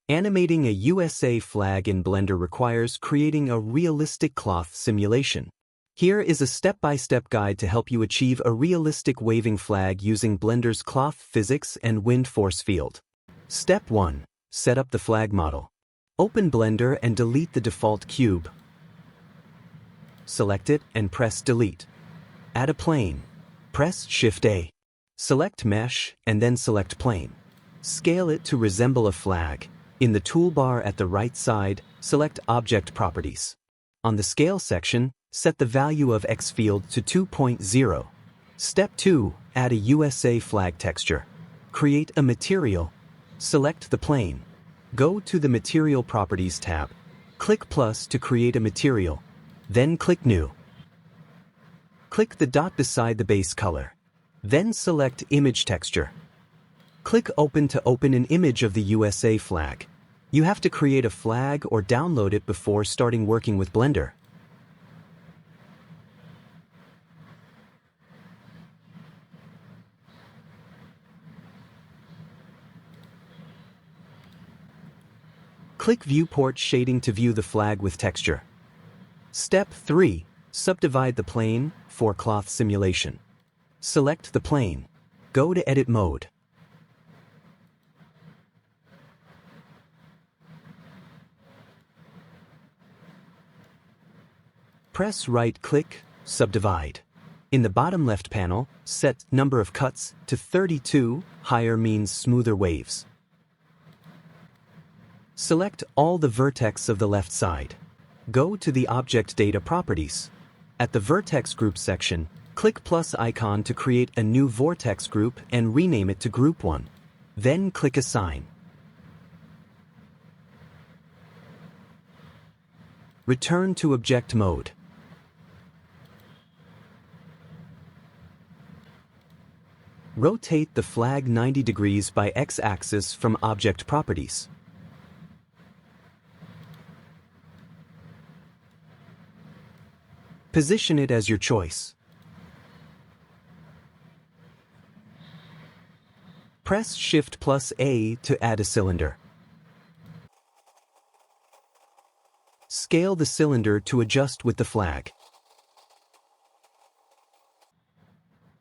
Animating a USA flag in Blender requires creating a realistic cloth simulation. Here is a step-by-step guide to help you achieve a realistic waving flag using Blender's cloth physics and wind force field. Step 1. Set up the flag model. Open Blender and delete the default cube. Select it and press Delete. Add a plane. Press Shift-A. Select Mesh and then select Plane. Scale it to resemble a flag. In the toolbar at the right side, select Object Properties. On the Scale section, set the value of X field to 2.0. Step 2. Add a USA flag texture. Create a material. Select the plane. Go to the Material Properties tab. Click plus to create a material. Then click New. Click the dot beside the base color. Then select Image Texture. Click Open to open an image of the USA flag. You have to create a flag or download it before starting working with Blender. Click Viewport Shading to view the flag with texture. Step 3. Subdivide the plane for cloth simulation. Select the plane. Go to Edit Mode. Press right-click, Subdivide. In the bottom left panel, set Number of Cuts to 32, higher means smoother waves. Select all the vertex of the left side. Go to the Object Data Properties. At the Vertex Group section, click plus icon to create a new vortex group and rename it to Group 1. Then click Assign. Return to Object Mode. Rotate the flag 90 degrees by X-axis from Object Properties. Position it as your choice. Press Shift plus A to add a cylinder. Scale the cylinder to adjust with the flag.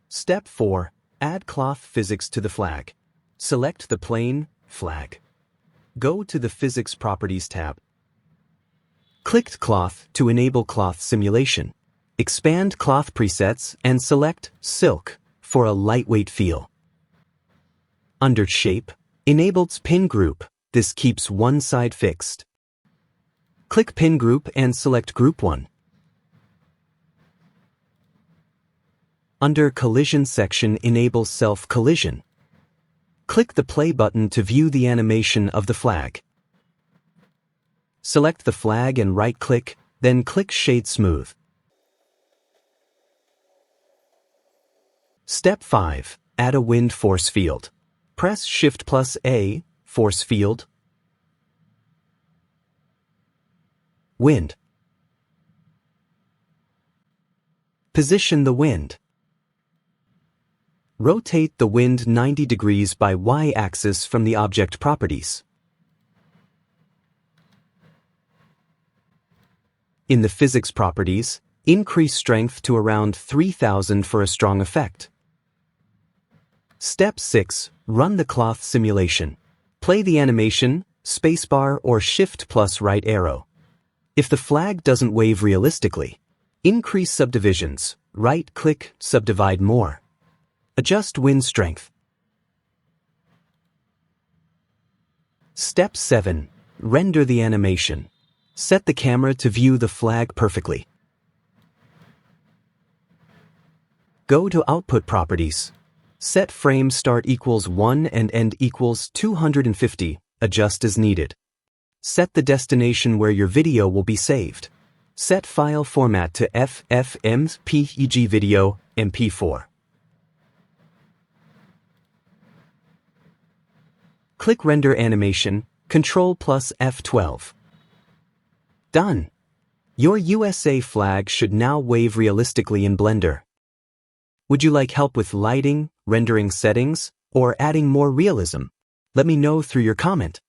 Step 4. Add cloth physics to the flag. Select the plane, flag. Go to the Physics Properties tab. Click Cloth to enable cloth simulation. Expand Cloth Presets and select Silk for a lightweight feel. Under Shape, enables Pin Group. This keeps one side fixed. Click Pin Group and select Group 1. Under Collision section, enable Self-Collision. Click the play button to view the animation of the flag. Select the flag and right-click, then click Shade Smooth. Step 5. Add a wind force field. Press Shift plus A, Force Field. Wind. Position the wind. Rotate the wind 90 degrees by Y-axis from the Object Properties. In the Physics Properties, increase strength to around 3000 for a strong effect. Step 6. Run the cloth simulation. Play the animation, spacebar or Shift plus right arrow. If the flag doesn't wave realistically, increase subdivisions, right-click, subdivide more. Adjust wind strength. Step 7. Render the animation. Set the camera to view the flag perfectly. Go to Output Properties. Set frame start equals 1 and end equals 250, adjust as needed. Set the destination where your video will be saved. Set file format to FFmpeg video, MP4. Click Render Animation, Ctrl plus F12. Done. Your USA flag should now wave realistically in Blender. Would you like help with lighting, rendering settings, or adding more realism? Let me know through your comment.